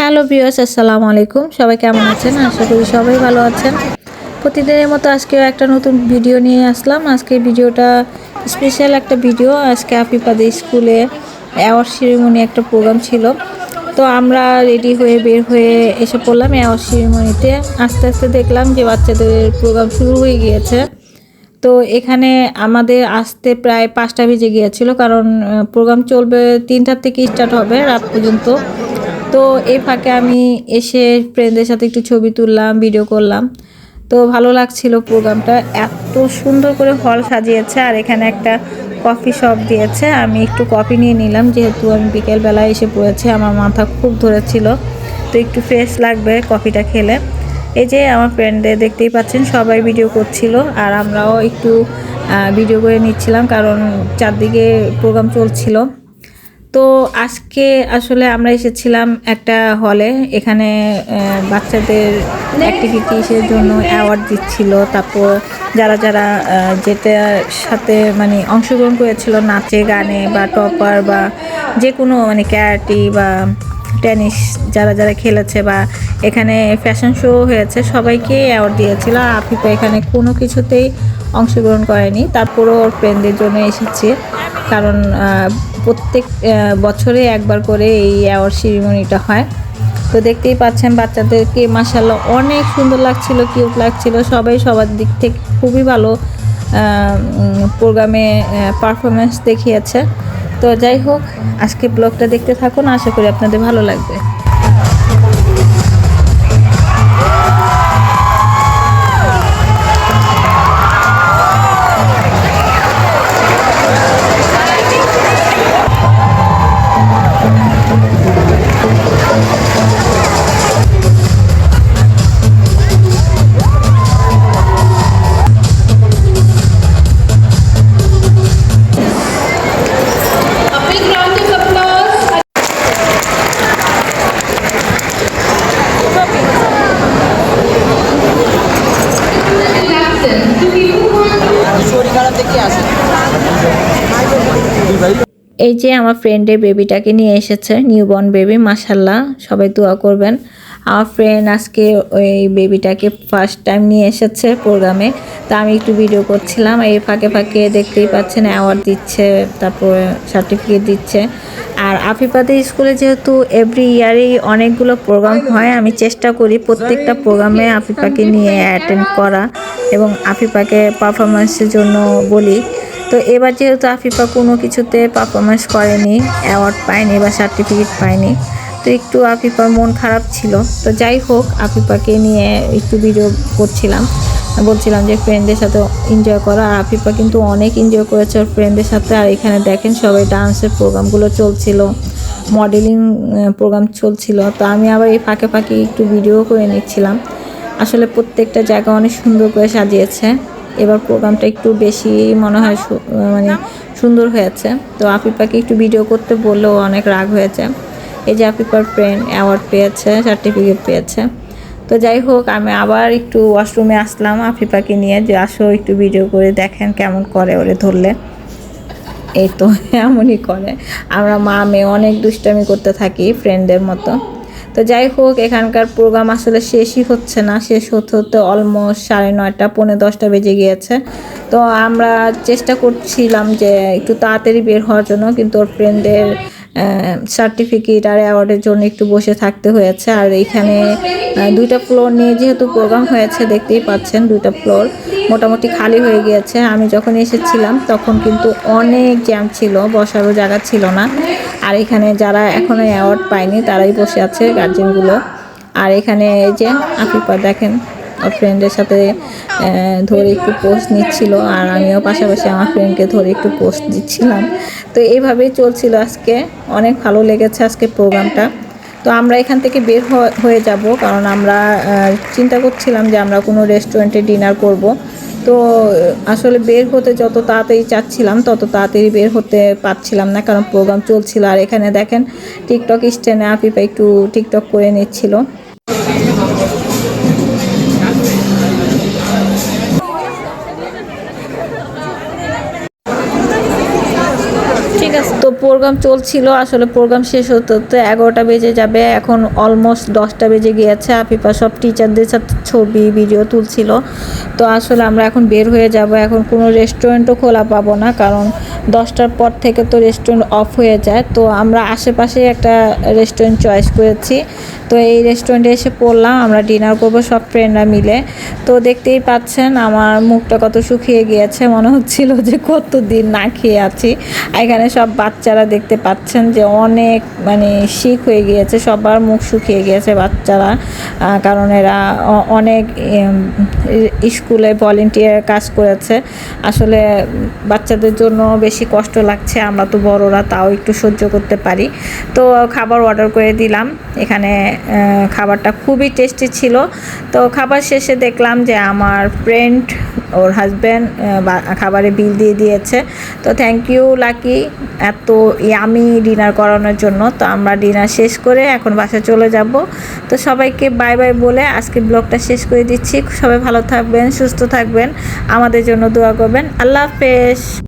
Hello viewers, আসসালামু আলাইকুম। সবাই কেমন আছেন? আশা করি সবাই ভালো আছেন। প্রতিদিনের মতো আজকেও একটা নতুন ভিডিও নিয়ে আসলাম। আজকে ভিডিওটা স্পেশাল একটা ভিডিও। আজকে আফিফাদের স্কুলে অ্যাওয়ার্ড সেরিমনি একটা প্রোগ্রাম ছিল। তো আমরা রেডি হয়ে বের হয়ে এসে পড়লাম অ্যাওয়ার্ড সেরিমনিতে। আস্তে আস্তে দেখলাম যে বাচ্চাদের প্রোগ্রাম শুরু হয়ে গিয়েছে। তো এখানে আমাদের আসতে প্রায় 5টা বেজে গিয়েছিল, কারণ প্রোগ্রাম চলবে 3টার থেকে স্টার্ট হবে রাত পর্যন্ত। তো এই ফাঁকে আমি এসে ফ্রেন্ডদের সাথে একটু ছবি তুললাম, ভিডিও করলাম। তো ভালো লাগছিল প্রোগ্রামটা, এত সুন্দর করে হল সাজিয়েছে। আর এখানে একটা কফি শপ দিয়েছে, আমি একটু কফি নিয়ে নিলাম, যেহেতু আমি বিকেলবেলা এসে পড়েছি, আমার মাথা খুব ধরেছিল, তো একটু ফ্রেশ লাগবে কফিটা খেলে। এই যে আমার ফ্রেন্ডদের দেখতেই পাচ্ছেন, সবাই ভিডিও করছিল আর আমরাও একটু ভিডিও করে নিচ্ছিলাম, কারণ চারদিকে প্রোগ্রাম চলছিল। তো আজকে আসলে আমরা এসেছিলাম একটা হলে, এখানে বাচ্চাদের অ্যাক্টিভিটিসের জন্য অ্যাওয়ার্ড দিচ্ছিল। তারপর যারা যারা যেটার সাথে মানে অংশগ্রহণ করেছিল, নাচে গানে বা টপার বা যে কোনো মানে ক্যারাটি বা টেনিস যারা যারা খেলেছে বা এখানে ফ্যাশন শো হয়েছে, সবাইকে অ্যাওয়ার্ড দিয়েছিল। আর আফিফা এখানে কোনো কিছুতেই অংশগ্রহণ করেনি, তারপরও ওর ফ্রেন্ডদের জন্য এসেছে, কারণ প্রত্যেক বছরে একবার করে এই অ্যাওয়ার্ড সেরিমনিটা হয়। তো দেখতেই পাচ্ছেন বাচ্চাদেরকে মাশাআল্লাহ অনেক সুন্দর লাগছিল, কিউট লাগছিল। সবাই সবার দিক থেকে খুবই ভালো প্রোগ্রামে পারফরমেন্স দেখিয়েছে। তো যাই হোক, আজকে ব্লগটা দেখতে থাকুন, আশা করি আপনাদের ভালো লাগবে। এই যে আমার ফ্রেন্ডের বেবিটাকে নিয়ে এসেছে, নিউবর্ন বেবি, মাশাআল্লাহ সবাই দোয়া করবেন। আমার ফ্রেন্ড আজকে ওই বেবিটাকে ফার্স্ট টাইম নিয়ে এসেছে প্রোগ্রামে, তা আমি একটু ভিডিও করছিলাম। এই ফাঁকে ফাঁকে দেখতেই পাচ্ছেন অ্যাওয়ার্ড দিচ্ছে, তারপরে সার্টিফিকেট দিচ্ছে। আর আফিফাদের স্কুলে যেহেতু এভরি ইয়ারেই অনেকগুলো প্রোগ্রাম হয়, আমি চেষ্টা করি প্রত্যেকটা প্রোগ্রামে আফিফাকে নিয়ে অ্যাটেন্ড করা এবং আফিফাকে পারফরমেন্সের জন্য বলি। তো এবার যেহেতু আফিফা কোনো কিছুতে পারফরমেন্স করেনি, অ্যাওয়ার্ড পায়নি বা সার্টিফিকেট পায়নি, তো একটু আফিফার মন খারাপ ছিল। তো যাই হোক, আফিফাকে নিয়ে একটু ভিডিও করছিলাম, বলছিলাম যে ফ্রেন্ডদের সাথে এনজয় করা। আর আফিফা কিন্তু অনেক এনজয় করেছে ওর ফ্রেন্ডদের সাথে। আর এখানে দেখেন সবাই ডান্সের প্রোগ্রামগুলো চলছিল, মডেলিং প্রোগ্রাম চলছিল। তো আমি আবার এই ফাঁকে ফাঁকে একটু ভিডিও করে নিচ্ছিলাম। আসলে প্রত্যেকটা জায়গা অনেক সুন্দর করে সাজিয়েছে। এবার প্রোগ্রামটা একটু বেশি মনে হয় মানে সুন্দর হয়েছে। তো আফিফাকে একটু ভিডিও করতে বললেও অনেক রাগ হয়েছে। এই যে আফিফার ফ্রেন্ড অ্যাওয়ার্ড পেয়েছে, সার্টিফিকেট পেয়েছে। তো যাই হোক, আমি আবার একটু ওয়াশরুমে আসলাম আফিফাকে নিয়ে, যে আসো একটু ভিডিও করে দেখেন কেমন করে ওরে ধরলে। এই তো এমনই করে, আমরা মা মেয়ে অনেক দুষ্টামি করতে থাকি ফ্রেন্ডদের মতো। তো যাই হোক, এখানকার প্রোগ্রাম আসলে শেষই হচ্ছে না, শেষ হতে হতে অলমোস্ট 9:30 পৌনে 10টা বেজে গিয়েছে। তো আমরা চেষ্টা করছিলাম যে একটু তাড়াতাড়ি বের হওয়ার জন্য, কিন্তু ওর ফ্রেন্ডদের সার্টিফিকেট আর অ্যাওয়ার্ডের জন্য একটু বসে থাকতে হয়েছে। আর এইখানে 2টা ফ্লোর নিয়ে যেহেতু প্রোগ্রাম হয়েছে, দেখতেই পাচ্ছেন 2টা ফ্লোর মোটামুটি খালি হয়ে গিয়েছে। আমি যখন এসেছিলাম তখন কিন্তু অনেক জ্যাম ছিল, বসারও জায়গা ছিল না। আর এখানে যারা এখনো অ্যাওয়ার্ড পায়নি তারাই বসে আছে, গার্জেনগুলো। আর এখানে এই যে আফিফা দেখেন ওর ফ্রেন্ডের সাথে ধরে একটু পোস্ট নিচ্ছিল, আর আমিও পাশাপাশি আমার ফ্রেন্ডকে ধরে একটু পোস্ট দিচ্ছিলাম। তো এইভাবেই চলছিল আজকে, অনেক ভালো লেগেছে আজকে প্রোগ্রামটা। তো আমরা এখান থেকে বের হয়ে যাব, কারণ আমরা চিন্তা করছিলাম যে আমরা কোনো রেস্টুরেন্টে ডিনার করব। তো আসলে বের হতে যত তাড়াতাড়ি চাচ্ছিলাম তত তাড়াতাড়ি বের হতে পারছিলাম না, কারণ প্রোগ্রাম চলছিল। আর এখানে দেখেন টিকটক স্ট্যান্ডে আফিফা একটু টিকটক করে নিচ্ছিল। ঠিক আছে, তো প্রোগ্রাম চলছিল, আসলে প্রোগ্রাম শেষ হতে হতে 11টা বেজে যাবে, এখন অলমোস্ট 10টা বেজে গিয়েছে। আফিফা সব টিচারদের সাথে ছবি ভিডিও তুলছিল। তো আসলে আমরা এখন বের হয়ে যাব, এখন কোনো রেস্টুরেন্টও খোলা পাবো না, কারণ 10টার পর থেকে তো রেস্টুরেন্ট অফ হয়ে যায়। তো আমরা আশেপাশে একটা রেস্টুরেন্ট চয়েস করেছি, তো এই রেস্টুরেন্টে এসে পড়লাম, আমরা ডিনার করবো সব ফ্রেন্ডরা মিলে। তো দেখতেই পাচ্ছেন আমার মুখটা কত শুকিয়ে গিয়েছে, মনে হচ্ছিল যে কতদিন না খেয়ে আছি। এখানে সব বাচ্চারা দেখতে পাচ্ছেন যে অনেক মানে শিক হয়ে গিয়েছে, সবার মুখ শুকিয়ে গিয়েছে বাচ্চারা, কারণ এরা অনেক স্কুলে ভলেন্টিয়ার কাজ করেছে। আসলে বাচ্চাদের জন্য বেশি কষ্ট লাগছে, আমরা তো বড়রা তাও একটু সহ্য করতে পারি। তো খাবার অর্ডার করে দিলাম, এখানে খাবারটা খুবই টেস্টি ছিল। তো খাবার শেষে দেখলাম যে আমার ফ্রেন্ড ওর হাজব্যান্ড খাবারে বিল দিয়ে দিয়েছে। তো থ্যাংক ইউ লাকি এত ইয়ামি ডিনার করানোর জন্য। তো আমরা ডিনার শেষ করে এখন বাসায় চলে যাব। তো সবাইকে বাই বাই বলে আজকে ব্লগটা শেষ করে দিচ্ছি। সবাই ভালো থাকবেন, সুস্থ থাকবেন, আমাদের জন্য দোয়া করবেন। আল্লাহ হাফেজ।